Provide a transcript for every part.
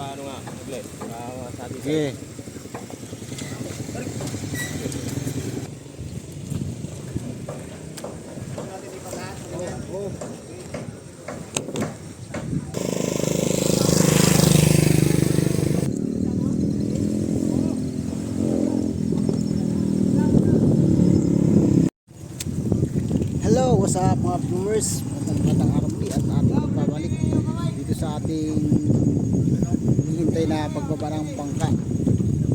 paano nga, ulit. Sabi sa Sige. Hello, what's up mga viewers? Magandang araw muli at ating babalik dito sa ating hinihintay na pagbaba ng bangka.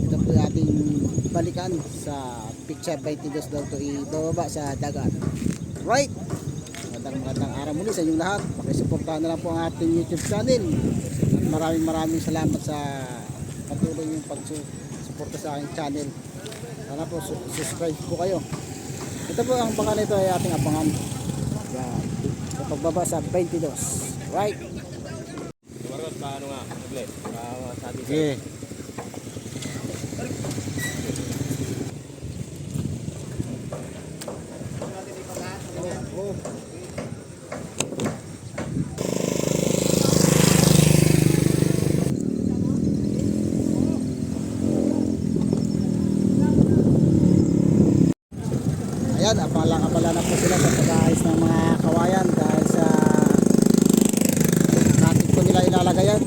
Ito po yung ating balikan sa picture 22 daw ito ibababa sa dagat. Right? Magandang araw muli sa inyong lahat. Pakisuportahan na lang po ang ating YouTube channel. Maraming salamat sa patuloy yung pagsuporta sa aking channel. Sana po subscribe po kayo. Ito po ang bangka nito ay ating abangan. Yan. Sa pagbaba sa 22. Right? Marcos, paano nga, ulit. Sabi sa Sige. Ayan, abala na po sila sa pag-aayos ng mga kawayan dahil sa natin po nila ilalagayan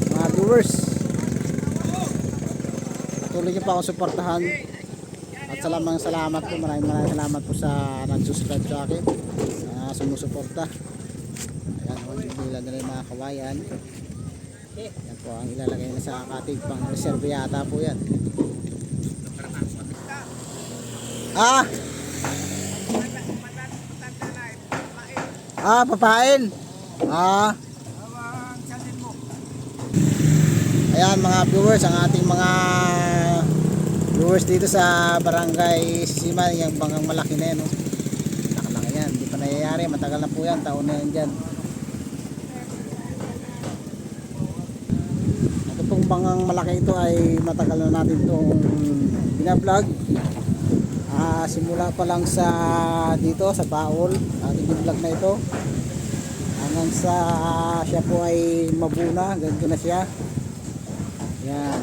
mga viewers. Patuloy nyo pa ako suportahan at salamat po, maraming salamat po sa nag-subscribe sa akin, sumusuporta. Ayan, nila na rin mga kawayan. Yan po ang ilalagay na sa ating pang reserve yata po yan. Papain. Ayan mga viewers, ang ating mga viewers dito sa barangay Sisiman, yung banggang malaki na yan, no? Nakalaki yan, hindi pa nangyayari, matagal na po yan, taon na yan dyan. Ito pong banggang malaki ito ay matagal na natin itong binablog. Simula pa lang sa dito sa Baol, ating vlog na ito hanggang sa siya po ay mabuna, ganito na siya. Yan,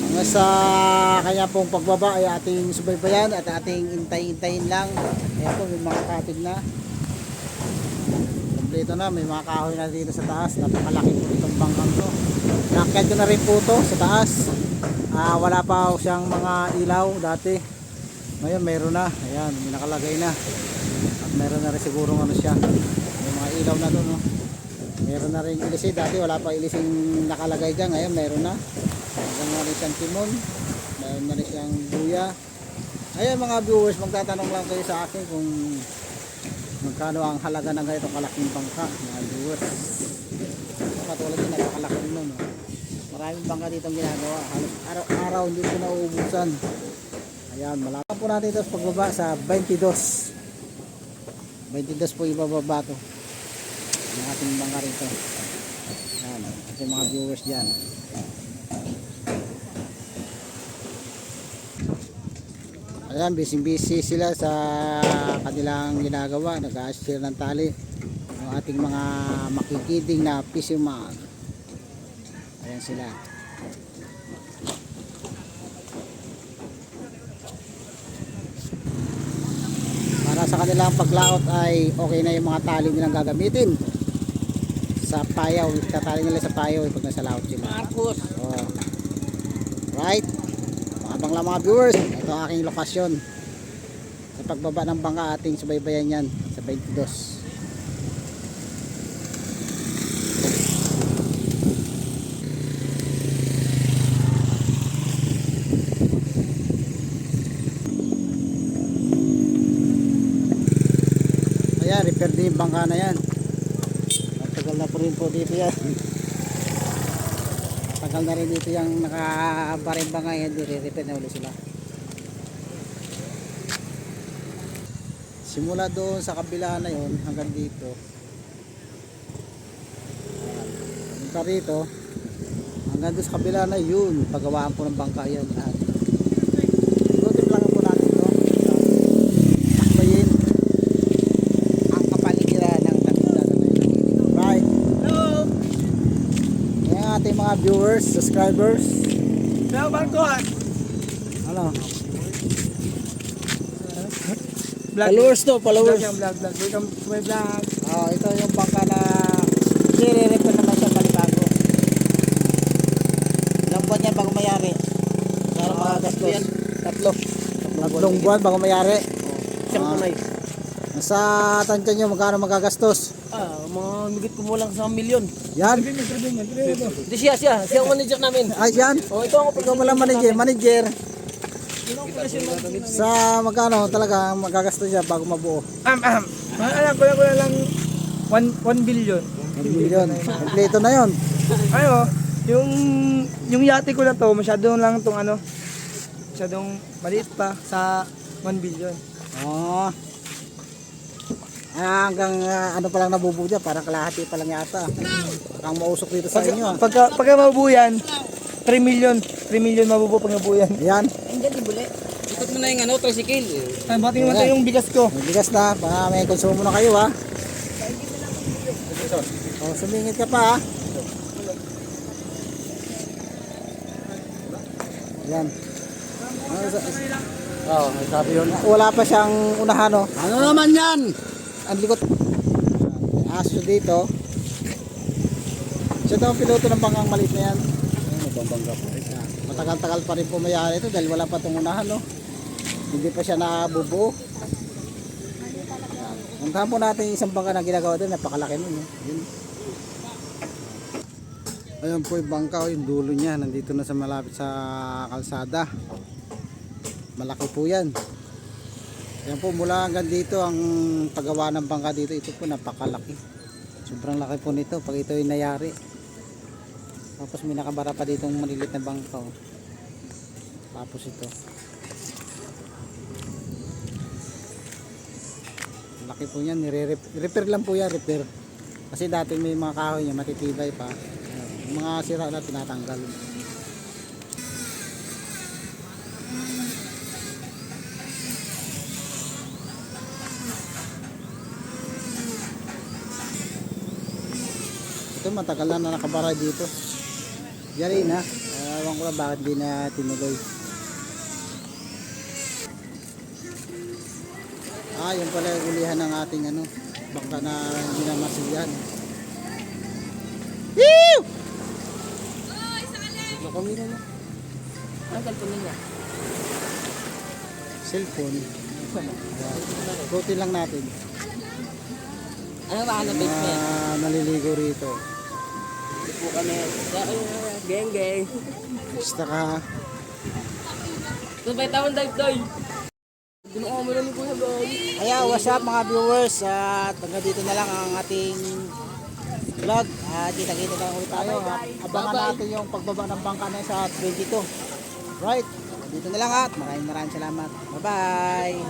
hanggang sa kanya pong pagbaba ay ating subaybayan at ating intay-intayin lang. Ayan po, may mga katig na kompleto na, may mga kahoy na dito sa taas. Napakalaki po itong bangkang to. Nakakad ko na rin po to sa taas. Wala pa siyang mga ilaw dati, ngayon mayroon na. Ayan, may nakalagay na at mayroon na rin siguro ano siya, may mga ilaw na doon, no? Mayroon na rin ilisi, dati wala pa ilising nakalagay dyan, ngayon mayroon na. Mayroon na rin siyang timon, mayroon na rin siyang buya. Ayan mga viewers, magtatanong lang kayo sa akin kung magkano ang halaga ng ganitong kalaking bangka mga viewers. Katulad din, napakalaki rin nun, no? Maraming bangka dito ang ginagawa, halos araw-araw hindi ko nauubusan. Ayan, malapit po natin ito sa pagbaba sa 22 po ibababa ito ang ating bangka rito. Ayan, ating mga viewers dyan. Ayan, busy sila sa kanilang ginagawa, nag-a-assure ng tali ang ating mga makikiding na fisherman. Ayan sila. Para sa kanilang paglaot ay okay na yung mga tali nilang gagamitin sa payaw. Tatali nila sa payaw pag nasa laot sila. Marcos. Oh. Right? Abang lang mga viewers, ito ang aking lokasyon sa pagbaba ng bangka. Ating subaybayan yan sa 22. Ayan, repair din yung bangka na yan. Matagal na po rin po dito yan. Matagal na rin dito yung nakabaring bangka yan. Repair na ulit sila. Simula doon sa kabila na yun hanggang dito. Ayan. Hanggang rito hanggang doon sa kabila na yun, paggawaan po ng bangka yan. Ikutin lang po natin ito. Takbayin ang kapaligiran ng Tagbilaran na yun. Right? ating mga viewers, subscribers. Kaya Marcos, Ano? followers to, followers. Vlog. Welcome to my vlog. Ito yung bangka na nire-repair naman siya palibago. Ilang buwan yan bago mayari? Para mga gastos. Tatlong buwan bago mayari. Isang tunay. Nasa tansya nyo, magkano magagastos? Mga migit ko mo lang sa milyon. Yan. Hindi siya ang manager namin. Ay, yan. Ito ang Ikaw pala manager. Sa magkano talaga magagastos siya bago mabuo? Alam ko lang 1 billion. 1 million. Kompleto na yon. Ano, yung yate ko na to, masyadong maliit pa sa 1 billion. Oh. Hanggang ano pa lang nabubuo dyan, parang kalahati pa lang yata. Ang mausok dito sa inyo. Pagka mabuo yan, 3 million mabubuo pag nabuo yan. Ayan. Ikot mo na yung tricycle. Ay, bating naman tayo yung bigas ko. May bigas na, baka may konsumo na kayo ha. Sumingit ka pa ha. Ayan. Sabi yun. Wala pa siyang unahan no. Ano naman yan? Ang likot. Aso dito. Siya daw ang piloto ng bangkang maliit na yan. Mababangga po. Matagal-tagal pa rin pumayari ito dahil wala pa itong unahan no. Hindi pa siya nabubuo. Puntahan po natin yung isang bangka na ginagawa doon. Napakalaki nun. Yun. Ayan po yung bangka, yung dulo niya. Nandito na sa malapit sa kalsada. Malaki po yan. Ayan po, mula hanggang dito ang paggawa ng bangka dito. Ito po napakalaki. Sobrang laki po nito pag ito ay nayari. Tapos may nakabara pa dito ng malilit na bangka. Oh. Tapos ito. Laki po yan. Repair lang po yan. Repair. Kasi dati may mga kahoy niya matitibay pa. Yung mga sira na tinatanggal. Ito matagal na nakabara dito. Yari na. Ewan ko lang bakit di na tinuloy. Yun pala yung ulihan ng ating bangka na minamasiyan. Woo! Nakamira na. Ang cellphone niya. Cellphone. Buti lang natin. Ano ba ang base niya? Naliligo rito. Po kami. Geng. Basta ka. Ito ba tawon dive? Ginawa mo lang ko na guys. Kaya what's up mga viewers, at hanggang dito na lang ang ating vlog. Kita-kita na ulit tayo. Abangan natin yung pagbaba ng bangka na sa 22. Right, dito na lang at maraming salamat. Bye bye.